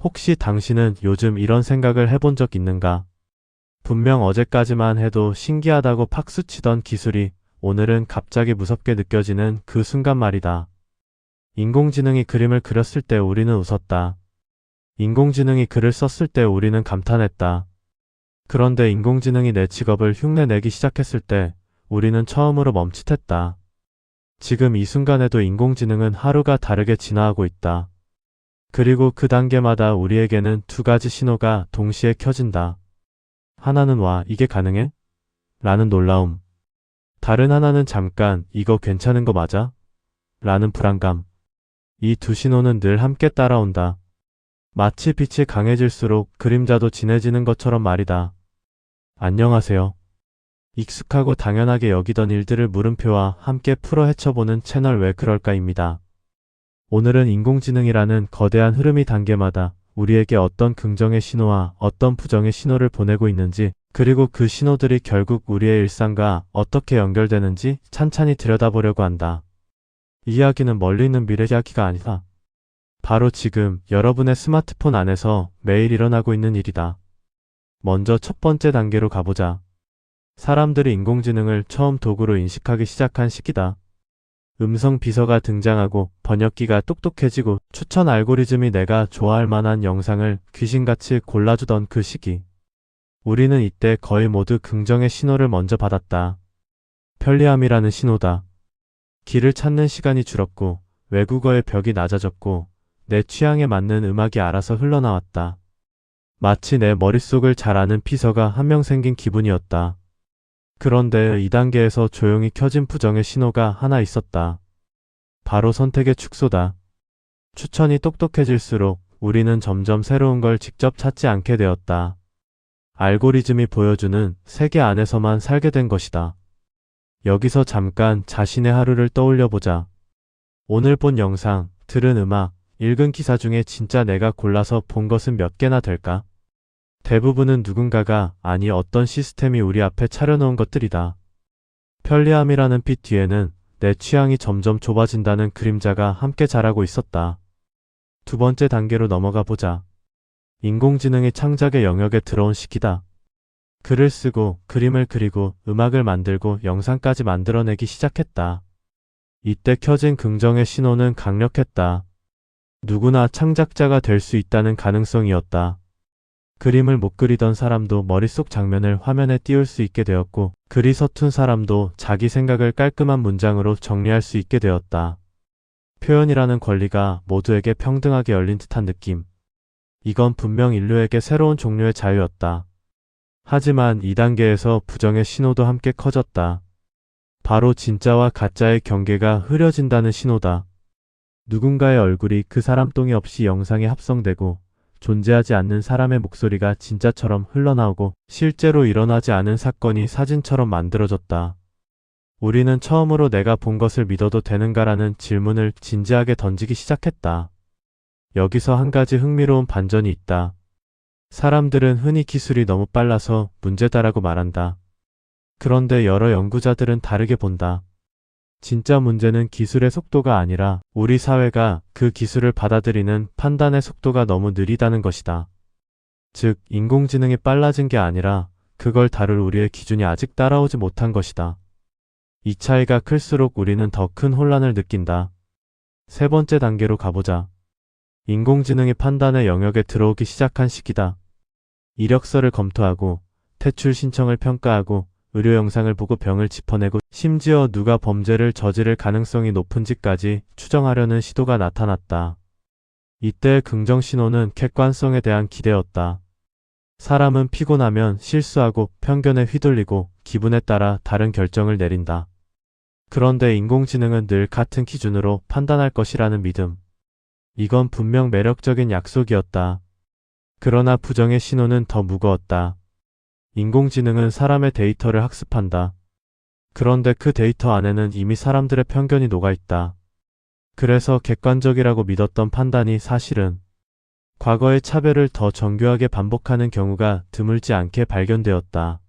혹시 당신은 요즘 이런 생각을 해본 적 있는가? 분명 어제까지만 해도 신기하다고 박수치던 기술이 오늘은 갑자기 무섭게 느껴지는 그 순간 말이다. 인공지능이 그림을 그렸을 때 우리는 웃었다. 인공지능이 글을 썼을 때 우리는 감탄했다. 그런데 인공지능이 내 직업을 흉내내기 시작했을 때 우리는 처음으로 멈칫했다. 지금 이 순간에도 인공지능은 하루가 다르게 진화하고 있다. 그리고 그 단계마다 우리에게는 두 가지 신호가 동시에 켜진다. 하나는 와, 이게 가능해? 라는 놀라움. 다른 하나는 잠깐, 이거 괜찮은 거 맞아? 라는 불안감. 이 두 신호는 늘 함께 따라온다. 마치 빛이 강해질수록 그림자도 진해지는 것처럼 말이다. 안녕하세요. 익숙하고 당연하게 여기던 일들을 물음표와 함께 풀어 헤쳐보는 채널 왜 그럴까입니다. 오늘은 인공지능이라는 거대한 흐름이 단계마다 우리에게 어떤 긍정의 신호와 어떤 부정의 신호를 보내고 있는지, 그리고 그 신호들이 결국 우리의 일상과 어떻게 연결되는지 찬찬히 들여다보려고 한다. 이 이야기는 멀리 있는 미래 이야기가 아니다. 바로 지금 여러분의 스마트폰 안에서 매일 일어나고 있는 일이다. 먼저 첫 번째 단계로 가보자. 사람들이 인공지능을 처음 도구로 인식하기 시작한 시기다. 음성 비서가 등장하고 번역기가 똑똑해지고 추천 알고리즘이 내가 좋아할 만한 영상을 귀신같이 골라주던 그 시기. 우리는 이때 거의 모두 긍정의 신호를 먼저 받았다. 편리함이라는 신호다. 길을 찾는 시간이 줄었고 외국어의 벽이 낮아졌고 내 취향에 맞는 음악이 알아서 흘러나왔다. 마치 내 머릿속을 잘 아는 비서가 한 명 생긴 기분이었다. 그런데 이 단계에서 조용히 켜진 부정의 신호가 하나 있었다. 바로 선택의 축소다. 추천이 똑똑해질수록 우리는 점점 새로운 걸 직접 찾지 않게 되었다. 알고리즘이 보여주는 세계 안에서만 살게 된 것이다. 여기서 잠깐 자신의 하루를 떠올려 보자. 오늘 본 영상, 들은 음악, 읽은 기사 중에 진짜 내가 골라서 본 것은 몇 개나 될까? 대부분은 누군가가, 아니 어떤 시스템이 우리 앞에 차려놓은 것들이다. 편리함이라는 빛 뒤에는 내 취향이 점점 좁아진다는 그림자가 함께 자라고 있었다. 두 번째 단계로 넘어가 보자. 인공지능이 창작의 영역에 들어온 시기다. 글을 쓰고, 그림을 그리고, 음악을 만들고, 영상까지 만들어내기 시작했다. 이때 켜진 긍정의 신호는 강력했다. 누구나 창작자가 될 수 있다는 가능성이었다. 그림을 못 그리던 사람도 머릿속 장면을 화면에 띄울 수 있게 되었고, 글이 서툰 사람도 자기 생각을 깔끔한 문장으로 정리할 수 있게 되었다. 표현이라는 권리가 모두에게 평등하게 열린 듯한 느낌. 이건 분명 인류에게 새로운 종류의 자유였다. 하지만 이 단계에서 부정의 신호도 함께 커졌다. 바로 진짜와 가짜의 경계가 흐려진다는 신호다. 누군가의 얼굴이 그 사람 동의 없이 영상에 합성되고, 존재하지 않는 사람의 목소리가 진짜처럼 흘러나오고 실제로 일어나지 않은 사건이 사진처럼 만들어졌다. 우리는 처음으로 내가 본 것을 믿어도 되는가라는 질문을 진지하게 던지기 시작했다. 여기서 한 가지 흥미로운 반전이 있다. 사람들은 흔히 기술이 너무 빨라서 문제다라고 말한다. 그런데 여러 연구자들은 다르게 본다. 진짜 문제는 기술의 속도가 아니라 우리 사회가 그 기술을 받아들이는 판단의 속도가 너무 느리다는 것이다. 즉, 인공지능이 빨라진 게 아니라 그걸 다룰 우리의 기준이 아직 따라오지 못한 것이다. 이 차이가 클수록 우리는 더 큰 혼란을 느낀다. 세 번째 단계로 가보자. 인공지능이 판단의 영역에 들어오기 시작한 시기다. 이력서를 검토하고, 퇴출 신청을 평가하고, 의료 영상을 보고 병을 짚어내고 심지어 누가 범죄를 저지를 가능성이 높은지까지 추정하려는 시도가 나타났다. 이때의 긍정 신호는 객관성에 대한 기대였다. 사람은 피곤하면 실수하고 편견에 휘둘리고 기분에 따라 다른 결정을 내린다. 그런데 인공지능은 늘 같은 기준으로 판단할 것이라는 믿음. 이건 분명 매력적인 약속이었다. 그러나 부정의 신호는 더 무거웠다. 인공지능은 사람의 데이터를 학습한다. 그런데 그 데이터 안에는 이미 사람들의 편견이 녹아있다. 그래서 객관적이라고 믿었던 판단이 사실은 과거의 차별을 더 정교하게 반복하는 경우가 드물지 않게 발견되었다.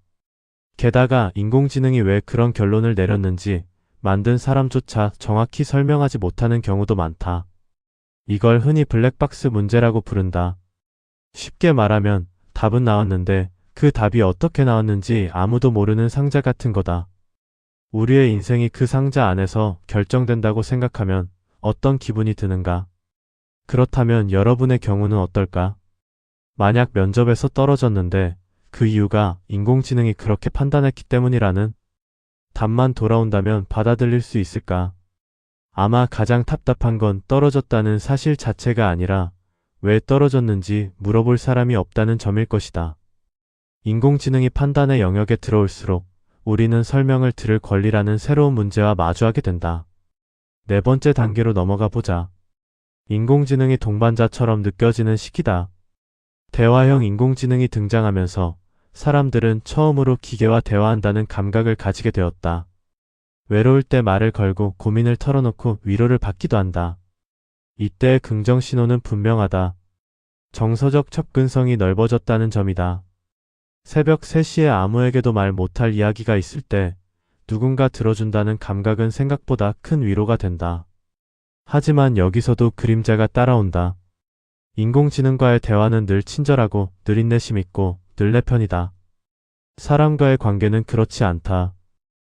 게다가 인공지능이 왜 그런 결론을 내렸는지 만든 사람조차 정확히 설명하지 못하는 경우도 많다. 이걸 흔히 블랙박스 문제라고 부른다. 쉽게 말하면 답은 나왔는데 그 답이 어떻게 나왔는지 아무도 모르는 상자 같은 거다. 우리의 인생이 그 상자 안에서 결정된다고 생각하면 어떤 기분이 드는가? 그렇다면 여러분의 경우는 어떨까? 만약 면접에서 떨어졌는데 그 이유가 인공지능이 그렇게 판단했기 때문이라는 답만 돌아온다면 받아들일 수 있을까? 아마 가장 답답한 건 떨어졌다는 사실 자체가 아니라 왜 떨어졌는지 물어볼 사람이 없다는 점일 것이다. 인공지능이 판단의 영역에 들어올수록 우리는 설명을 들을 권리라는 새로운 문제와 마주하게 된다. 네 번째 단계로 넘어가 보자. 인공지능이 동반자처럼 느껴지는 시기다. 대화형 인공지능이 등장하면서 사람들은 처음으로 기계와 대화한다는 감각을 가지게 되었다. 외로울 때 말을 걸고 고민을 털어놓고 위로를 받기도 한다. 이때의 긍정 신호는 분명하다. 정서적 접근성이 넓어졌다는 점이다. 새벽 3시에 아무에게도 말 못할 이야기가 있을 때 누군가 들어준다는 감각은 생각보다 큰 위로가 된다. 하지만 여기서도 그림자가 따라온다. 인공지능과의 대화는 늘 친절하고 늘 인내심 있고 늘 내 편이다. 사람과의 관계는 그렇지 않다.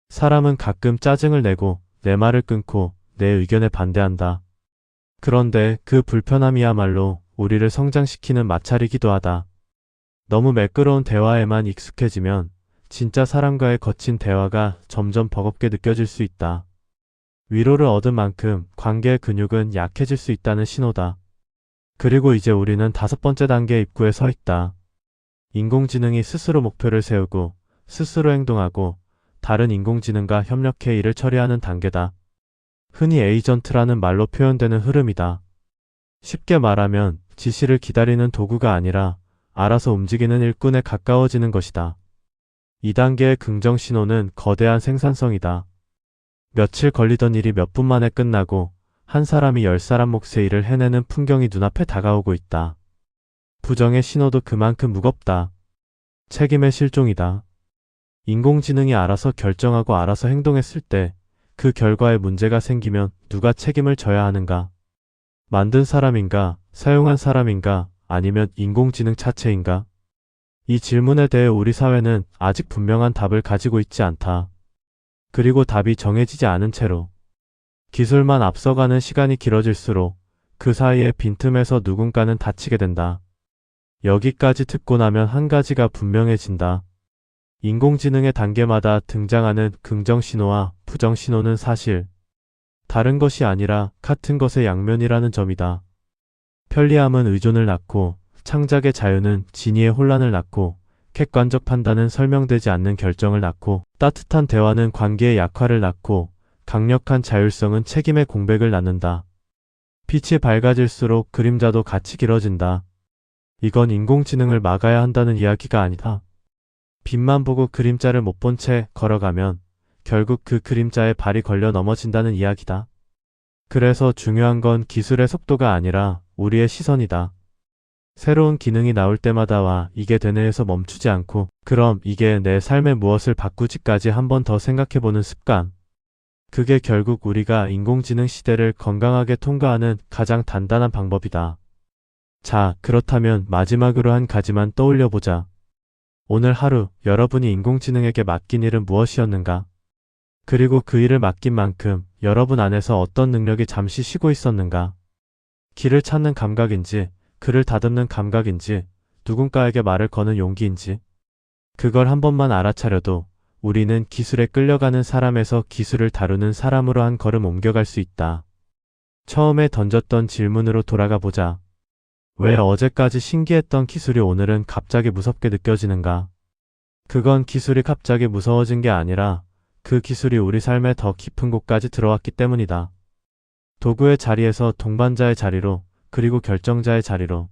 사람은 가끔 짜증을 내고 내 말을 끊고 내 의견에 반대한다. 그런데 그 불편함이야말로 우리를 성장시키는 마찰이기도 하다. 너무 매끄러운 대화에만 익숙해지면 진짜 사람과의 거친 대화가 점점 버겁게 느껴질 수 있다. 위로를 얻은 만큼 관계의 근육은 약해질 수 있다는 신호다. 그리고 이제 우리는 5번째 단계 입구에 서 있다. 인공지능이 스스로 목표를 세우고 스스로 행동하고 다른 인공지능과 협력해 일을 처리하는 단계다. 흔히 에이전트라는 말로 표현되는 흐름이다. 쉽게 말하면 지시를 기다리는 도구가 아니라 알아서 움직이는 일꾼에 가까워지는 것이다. 이 단계의 긍정 신호는 거대한 생산성이다. 며칠 걸리던 일이 몇 분 만에 끝나고 한 사람이 10사람 몫의 일을 해내는 풍경이 눈앞에 다가오고 있다. 부정의 신호도 그만큼 무겁다. 책임의 실종이다. 인공지능이 알아서 결정하고 알아서 행동했을 때 그 결과에 문제가 생기면 누가 책임을 져야 하는가? 만든 사람인가? 사용한 사람인가? 아니면 인공지능 자체인가? 이 질문에 대해 우리 사회는 아직 분명한 답을 가지고 있지 않다. 그리고 답이 정해지지 않은 채로 기술만 앞서가는 시간이 길어질수록 그 사이에 빈틈에서 누군가는 다치게 된다. 여기까지 듣고 나면 한 가지가 분명해진다. 인공지능의 단계마다 등장하는 긍정 신호와 부정 신호는 사실 다른 것이 아니라 같은 것의 양면이라는 점이다. 편리함은 의존을 낳고 창작의 자유는 진위의 혼란을 낳고 객관적 판단은 설명되지 않는 결정을 낳고 따뜻한 대화는 관계의 약화를 낳고 강력한 자율성은 책임의 공백을 낳는다. 빛이 밝아질수록 그림자도 같이 길어진다. 이건 인공지능을 막아야 한다는 이야기가 아니다. 빛만 보고 그림자를 못 본 채 걸어가면 결국 그 그림자에 발이 걸려 넘어진다는 이야기다. 그래서 중요한 건 기술의 속도가 아니라 우리의 시선이다. 새로운 기능이 나올 때마다 이게 되네 해서 멈추지 않고 그럼 이게 내 삶에 무엇을 바꾸지까지 한 번 더 생각해보는 습관. 그게 결국 우리가 인공지능 시대를 건강하게 통과하는 가장 단단한 방법이다. 자, 그렇다면 마지막으로 한 가지만 떠올려보자. 오늘 하루 여러분이 인공지능에게 맡긴 일은 무엇이었는가? 그리고 그 일을 맡긴 만큼 여러분 안에서 어떤 능력이 잠시 쉬고 있었는가? 길을 찾는 감각인지, 글을 다듬는 감각인지, 누군가에게 말을 거는 용기인지. 그걸 한 번만 알아차려도 우리는 기술에 끌려가는 사람에서 기술을 다루는 사람으로 한 걸음 옮겨갈 수 있다. 처음에 던졌던 질문으로 돌아가 보자. 왜 어제까지 신기했던 기술이 오늘은 갑자기 무섭게 느껴지는가? 그건 기술이 갑자기 무서워진 게 아니라 그 기술이 우리 삶의 더 깊은 곳까지 들어왔기 때문이다. 도구의 자리에서 동반자의 자리로 그리고 결정자의 자리로.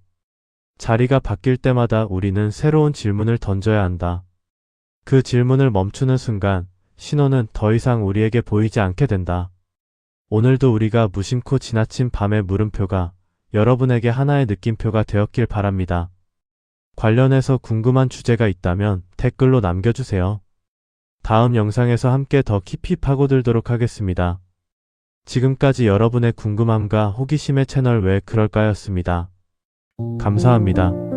자리가 바뀔 때마다 우리는 새로운 질문을 던져야 한다. 그 질문을 멈추는 순간 신호는 더 이상 우리에게 보이지 않게 된다. 오늘도 우리가 무심코 지나친 밤의 물음표가 여러분에게 하나의 느낌표가 되었길 바랍니다. 관련해서 궁금한 주제가 있다면 댓글로 남겨주세요. 다음 영상에서 함께 더 깊이 파고들도록 하겠습니다. 지금까지 여러분의 궁금함과 호기심의 채널 왜 그럴까였습니다. 감사합니다.